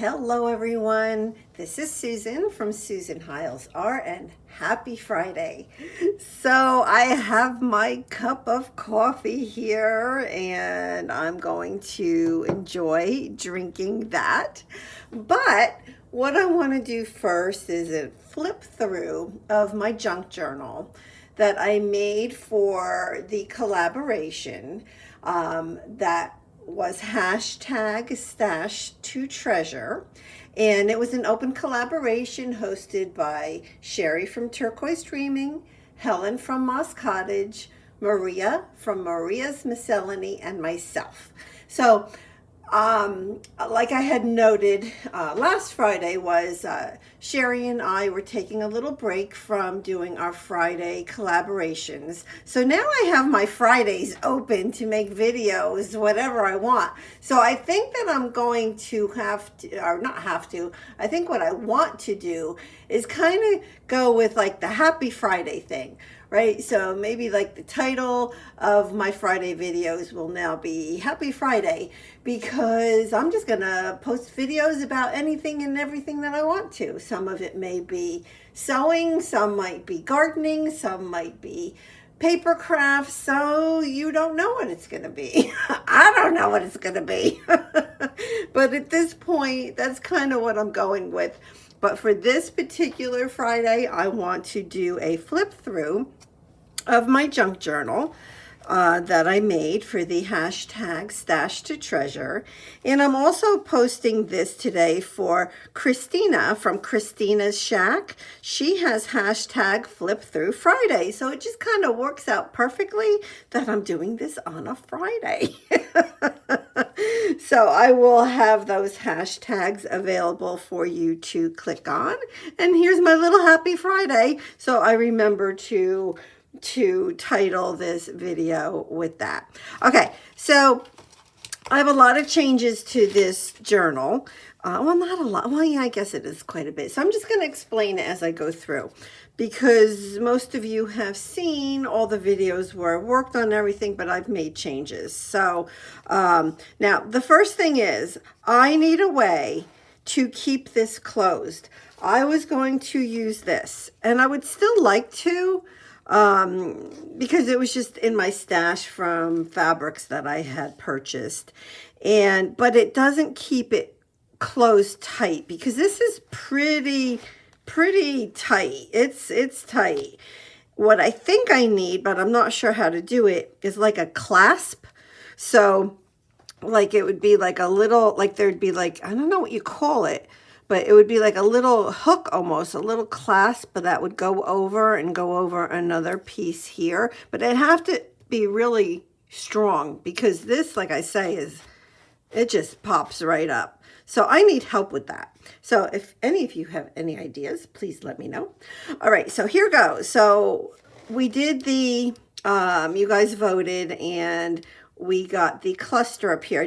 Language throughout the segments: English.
Hello everyone, this is Susan from Susan Hiles Art and happy Friday. So I have my cup of coffee here and I'm going to enjoy drinking that. But what I want to do first is a flip through of my junk journal that I made for the collaboration that was hashtag stash to treasure, and it was an open collaboration hosted by Sherry from Turquoise Dreaming, Helen from Moss Cottage, Maria from Maria's Miscellany, and myself. So like I had noted last Friday was Sherry and I were taking a little break from doing our Friday collaborations. So now I have my Fridays open to make videos, whatever I want. So I think that I'm going to have to, or not have to, I think what I want to do is kind of go with like the Happy Friday thing. Right, so maybe like the title of my Friday videos will now be Happy Friday, because I'm just gonna post videos about anything and everything that I want to. Some of it may be sewing, some might be gardening, some might be paper crafts, so you don't know what it's gonna be. I don't know what it's gonna be. But at this point, that's kind of what I'm going with. But for this particular Friday, I want to do a flip through of my junk journal that I made for the hashtag stash to treasure. And I'm also posting this today for Christina from Christina's Shack. She has hashtag flip through Friday. So it just kind of works out perfectly that I'm doing this on a Friday. So I will have those hashtags available for you to click on. And here's my little Happy Friday. So I remember to title this video with that. Okay, so I have a lot of changes to this journal. Well, not a lot. Well, yeah, I guess it is quite a bit. So I'm just going to explain it as I go through, because most of you have seen all the videos where I worked on everything, but I've made changes. So now the first thing is I need a way to keep this closed. I was going to use this, and I would still like to, because it was just in my stash from fabrics that I had purchased, but it doesn't keep it closed tight, because this is pretty tight. It's tight. What I think I need, but I'm not sure how to do it, is like a clasp. So like it would be like a little, like there'd be like, I don't know what you call it, but it would be like a little hook, almost a little clasp, but that would go over another piece here. But it'd have to be really strong, because this, like I say, it just pops right up. So I need help with that. So if any of you have any ideas, please let me know. All right, so here goes. So we did the, you guys voted, and we got the cluster up here. I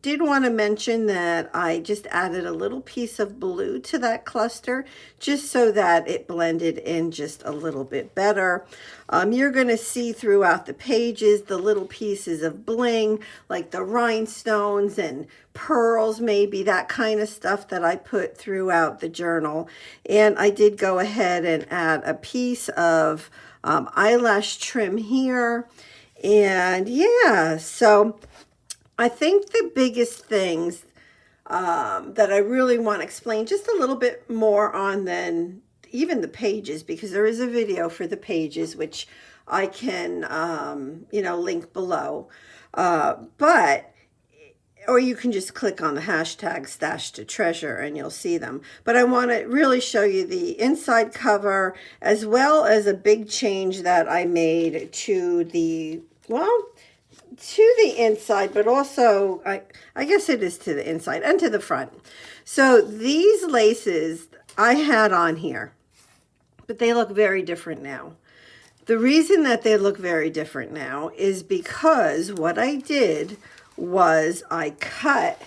did want to mention that I just added a little piece of blue to that cluster, just so that it blended in just a little bit better. You're going to see throughout the pages the little pieces of bling, like the rhinestones and pearls, maybe that kind of stuff that I put throughout the journal. And I did go ahead and add a piece of eyelash trim here. And yeah, so I think the biggest things that I really want to explain just a little bit more on than even the pages, because there is a video for the pages, which I can, link below. Or you can just click on the hashtag stash to treasure and you'll see them. But I want to really show you the inside cover, as well as a big change that I made to the, to the inside, but also I guess it is to the inside and to the front. So these laces I had on here, but they look very different now. The reason that they look very different now is because what I did was I cut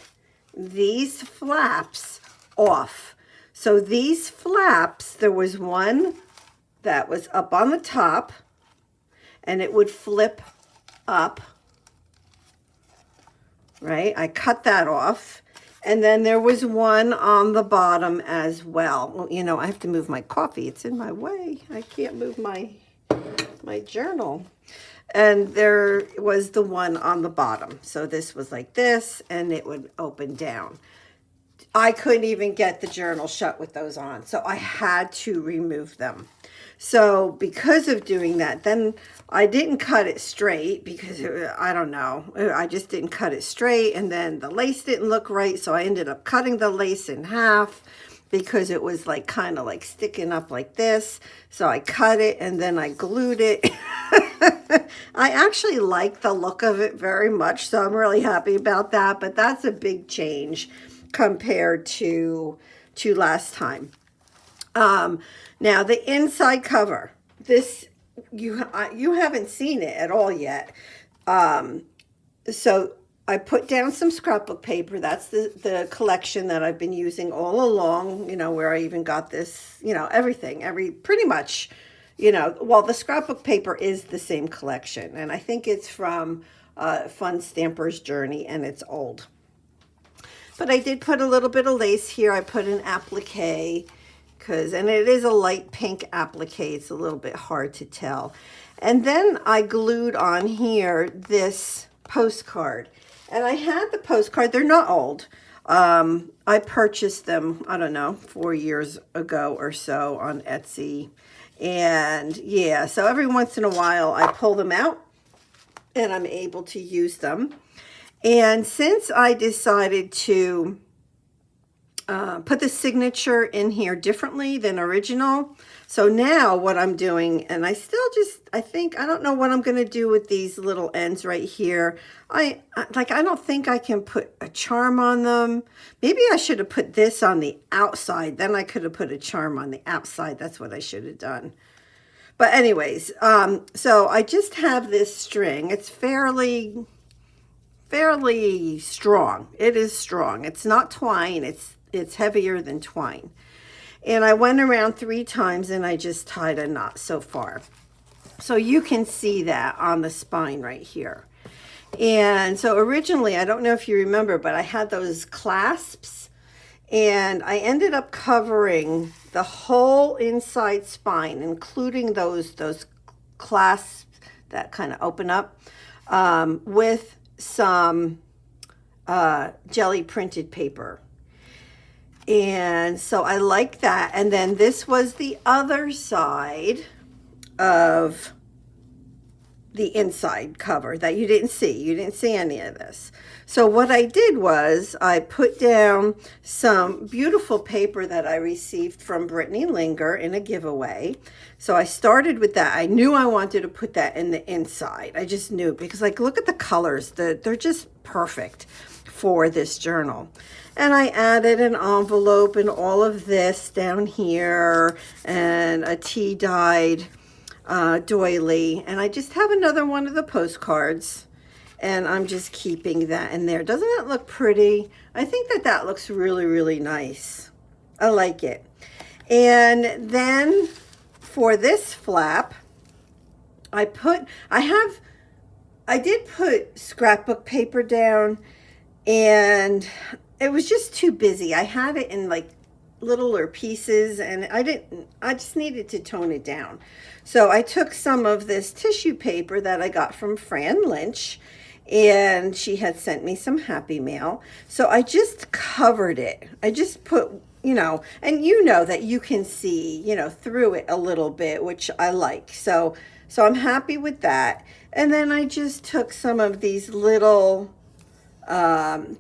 these flaps off. So these flaps, there was one that was up on the top and it would flip up, right? I cut that off. And then there was one on the bottom as well. Well, you know, I have to move my coffee. It's in my way. I can't move my journal. And there was the one on the bottom. So this was like this, and it would open down. I couldn't even get the journal shut with those on, so I had to remove them. So because of doing that, then I didn't cut it straight because I don't know, I just didn't cut it straight, and then the lace didn't look right, so I ended up cutting the lace in half because it was like kind of like sticking up like this. So I cut it and then I glued it. I actually like the look of it very much, so I'm really happy about that, but that's a big change compared to last time. Now the inside cover, this you haven't seen it at all yet. So I put down some scrapbook paper. That's the collection that I've been using all along, you know, where I even got this, you know, everything, pretty much, you know, well, the scrapbook paper is the same collection, and I think it's from Fun Stamper's Journey, and it's old. But I did put a little bit of lace here. I put an applique, and it is a light pink applique. It's a little bit hard to tell. And then I glued on here this postcard. And I had the postcard. They're not old. I purchased them, I don't know, 4 years ago or so on Etsy. And yeah, so every once in a while I pull them out and I'm able to use them. And since I decided to put the signature in here differently than original, so now what I'm doing, and I don't know what I'm going to do with these little ends right here. I don't think I can put a charm on them. Maybe I should have put this on the outside. Then I could have put a charm on the outside. That's what I should have done. But anyways, so I just have this string. It's fairly strong. It is strong. It's not twine. It's heavier than twine. And I went around 3 times and I just tied a knot so far. So you can see that on the spine right here. And so originally, I don't know if you remember, but I had those clasps, and I ended up covering the whole inside spine, including those clasps that kind of open up, with some jelly printed paper. And so I like that. And then this was the other side of the inside cover that you didn't see. You didn't see any of this. So what I did was I put down some beautiful paper that I received from Brittany Linger in a giveaway. So I started with that. I knew I wanted to put that in the inside. I just knew, because like, look at the colors. They're just perfect for this journal. And I added an envelope and all of this down here, and a tea dyed doily. And I just have another one of the postcards, and I'm just keeping that in there. Doesn't that look pretty? I think that looks really, really nice. I like it. And then for this flap, I did put scrapbook paper down, and it was just too busy. I had it in like littler pieces, and I just needed to tone it down. So I took some of this tissue paper that I got from Fran Lynch, and she had sent me some happy mail. So I just covered it. I just put, and that you can see, through it a little bit, which I like. So I'm happy with that. And then I just took some of these little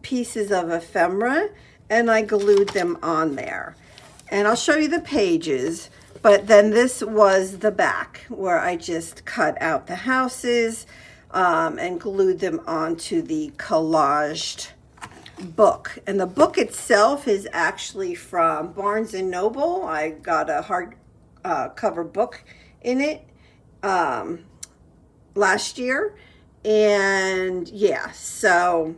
pieces of ephemera, and I glued them on there. And I'll show you the pages, but then this was the back where I just cut out the houses and glued them onto the collaged book. And the book itself is actually from Barnes & Noble. I got a hard cover book in it last year. And yeah, so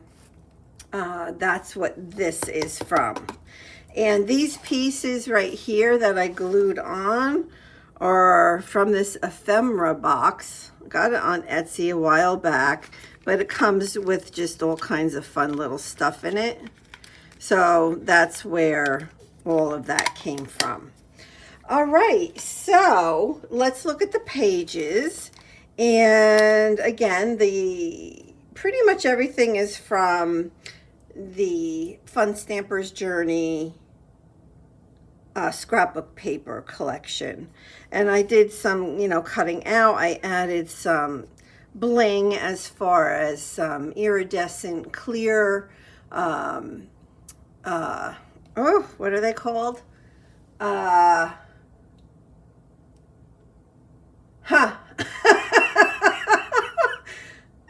that's what this is from. And these pieces right here that I glued on are from this ephemera box. Got it on Etsy a while back, but it comes with just all kinds of fun little stuff in it. So that's where all of that came from. All right, so let's look at the pages. And again, pretty much everything is from the Fun Stamper's Journey scrapbook paper collection. And I did some, cutting out. I added some bling as far as some iridescent clear, what are they called?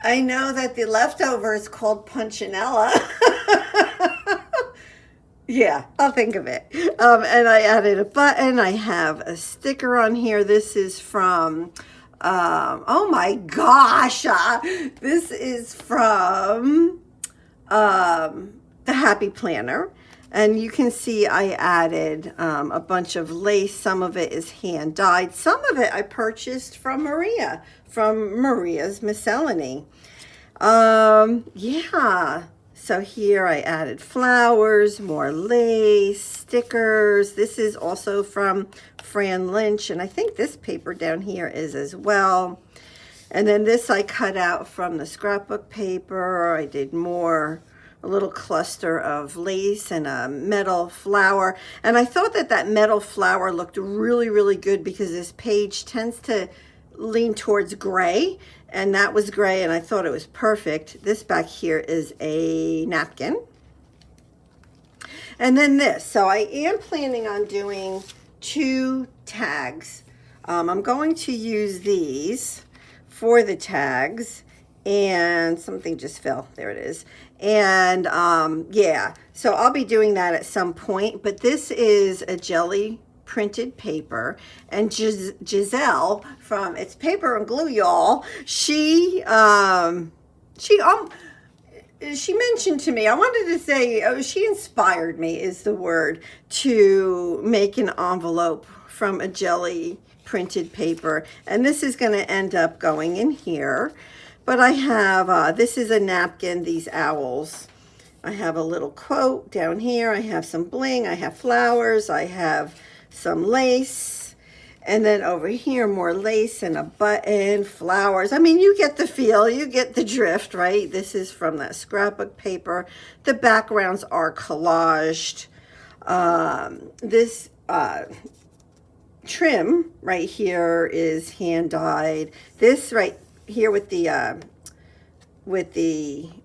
I know that the leftover is called Punchinella. Yeah, I'll think of it. And I added a button. I have a sticker on here. This is from, oh my gosh, this is from the Happy Planner. And you can see I added a bunch of lace. Some of it is hand dyed. Some of it I purchased from Maria, from Maria's Miscellany. Yeah. So here I added flowers, more lace, stickers. This is also from Fran Lynch, and I think this paper down here is as well. And then this I cut out from the scrapbook paper. I did more, a little cluster of lace and a metal flower. And I thought that that metal flower looked really, really good because this page tends to lean towards gray. And that was gray, and I thought it was perfect. This back here is a napkin. And then this. So I am planning on doing 2 tags. I'm going to use these for the tags. And something just fell. There it is. And yeah, so I'll be doing that at some point. But this is a jelly printed paper, and Giselle from It's Paper and Glue, y'all, she mentioned to me, I wanted to say, she inspired me is the word, to make an envelope from a jelly printed paper. And this is going to end up going in here. But I have, this is a napkin, these owls. I have a little quote down here. I have some bling. I have flowers. I have some lace, and then over here more lace and a button, flowers. I mean, you get the feel, you get the drift, right? This is from that scrapbook paper. The backgrounds are collaged. This trim right here is hand dyed. This right here with the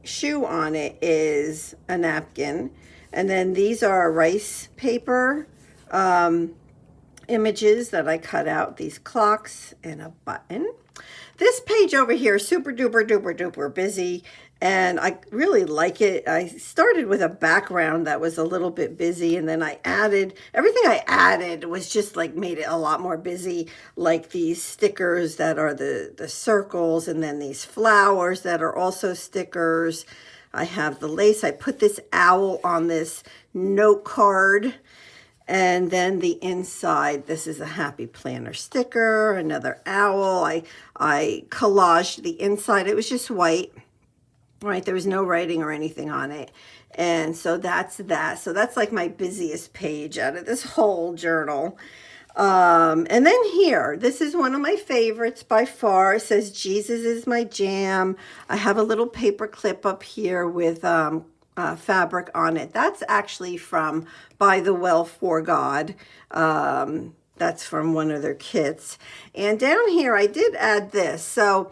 shoe on it is a napkin, and then these are rice paper images that I cut out, these clocks and a button. This page over here is super duper duper duper busy, and I really like it. I started with a background that was a little bit busy, and then I added, everything I added was just like made it a lot more busy, like these stickers that are the circles, and then these flowers that are also stickers. I have the lace. I put this owl on this note card. And then the inside, this is a Happy Planner sticker, another owl. I collaged the inside. It was just white, right? There was no writing or anything on it. And so that's that. So that's like my busiest page out of this whole journal. And then here, this is one of my favorites by far. It says, Jesus is my jam. I have a little paper clip up here with fabric on it. That's actually from By the Well for God. That's from one of their kits. And down here, I did add this. So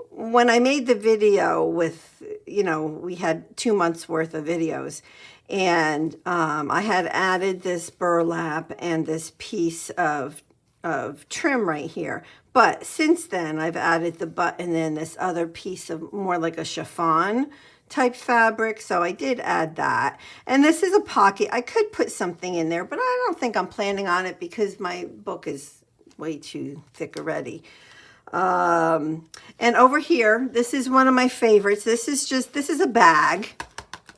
when I made the video with, we had 2 months worth of videos, and I had added this burlap and this piece of trim right here. But since then, I've added the button and this other piece of more like a chiffon type fabric, so I did add that. And this is a pocket. I could put something in there, but I don't think I'm planning on it because my book is way too thick already. And over here, this is one of my favorites. This is a bag,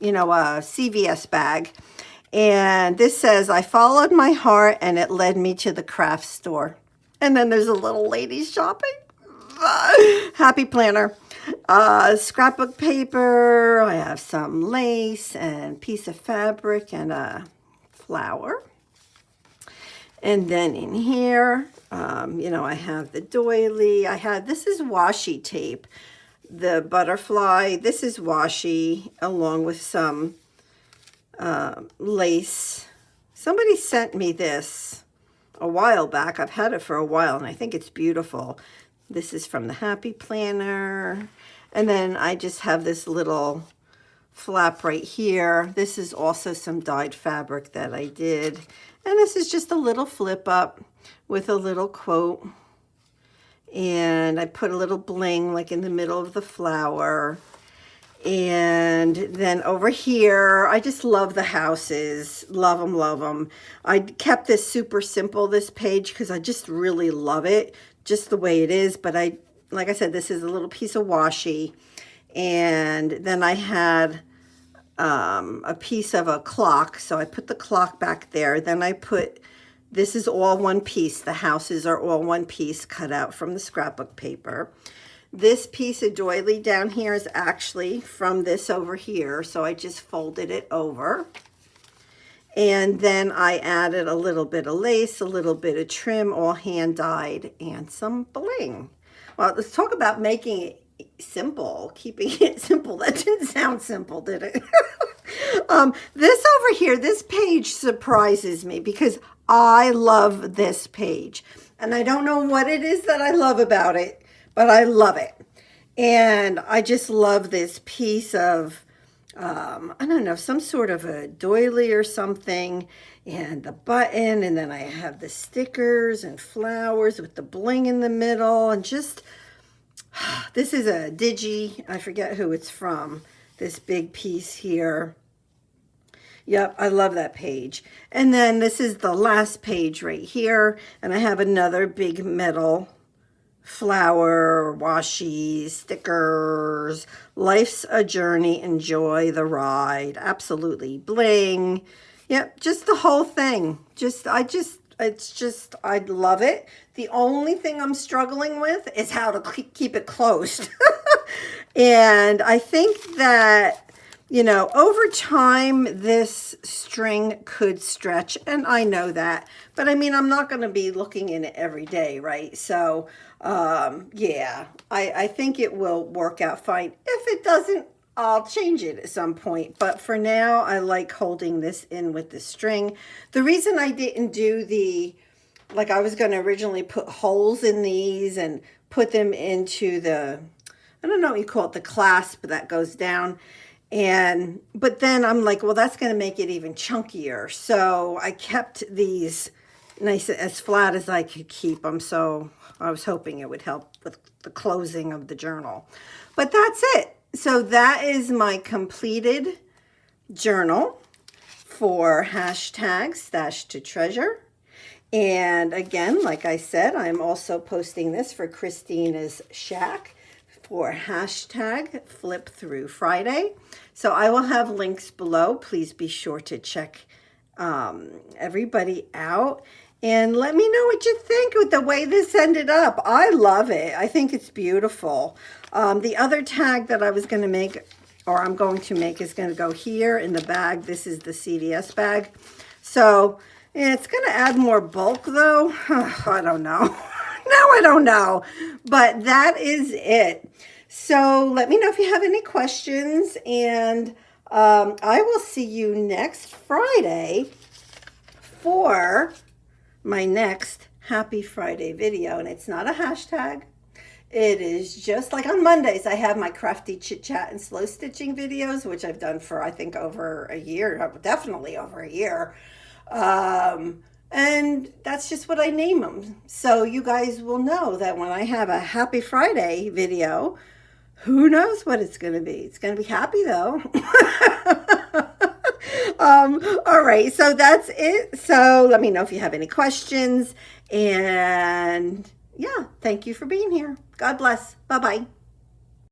a CVS bag. And this says, I followed my heart and it led me to the craft store. And then there's a little lady shopping. Happy Planner. Scrapbook paper. I have some lace and piece of fabric and a flower. And then in here, you know, I have the doily. This is washi tape. The butterfly, this is washi, along with some lace. Somebody sent me this a while back. I've had it for a while, and I think it's beautiful. This is from the Happy Planner. And then I just have this little flap right here. This is also some dyed fabric that I did. And this is just a little flip up with a little quote. And I put a little bling like in the middle of the flower. And then over here, I just love the houses. Love them, love them. I kept this super simple, this page, because I just really love it, just the way it is. But like I said, this is a little piece of washi. And then I had a piece of a clock. So I put the clock back there. Then I put, this is all one piece. The houses are all one piece cut out from the scrapbook paper. This piece of doily down here is actually from this over here. So I just folded it over. And then I added a little bit of lace, a little bit of trim, all hand dyed, and some bling. Well, let's talk about making it simple, keeping it simple. That didn't sound simple, did it? This over here, this page surprises me because I love this page. And I don't know what it is that I love about it, but I love it. And I just love this piece of, I don't know, some sort of a doily or something, and the button, and then I have the stickers and flowers with the bling in the middle, and just, this is a digi, I forget who it's from, this big piece here. Yep, I love that page. And then this is the last page right here, and I have another big metal flower, washi, stickers. Life's a journey, enjoy the ride. Absolutely. Bling. Yep, just the whole thing. I love it. The only thing I'm struggling with is how to keep it closed. And I think that, you know, over time, this string could stretch, and I know that. But I mean, I'm not going to be looking in it every day, right? So, yeah, I think it will work out fine. If it doesn't, I'll change it at some point. But for now, I like holding this in with the string. The reason I didn't do like I was going to originally put holes in these and put them into the, I don't know what you call it, the clasp that goes down. But then I'm like, well, that's going to make it even chunkier. So I kept these nice, as flat as I could keep them. So I was hoping it would help with the closing of the journal. But that's it. So that is my completed journal for hashtag Stash to Treasure. And again, like I said, I'm also posting this for Christina's Shack for hashtag Flip Through Friday. So I will have links below. Please be sure to check everybody out. And let me know what you think with the way this ended up. I love it. I think it's beautiful. The other tag that I was going to make, or I'm going to make, is going to go here in the bag. This is the CVS bag. So yeah, it's going to add more bulk though. I don't know. Now I don't know. But that is it. So let me know if you have any questions. And I will see you next Friday for my next Happy Friday video. And it's not a hashtag. It is just like on Mondays, I have my crafty chit chat and slow stitching videos, which I've done for, I think, over a year, definitely over a year. And that's just what I name them. So you guys will know that when I have a Happy Friday video, who knows what it's going to be. It's going to be happy though. All right, so that's it. So let me know if you have any questions. And yeah, thank you for being here. God bless. Bye-bye.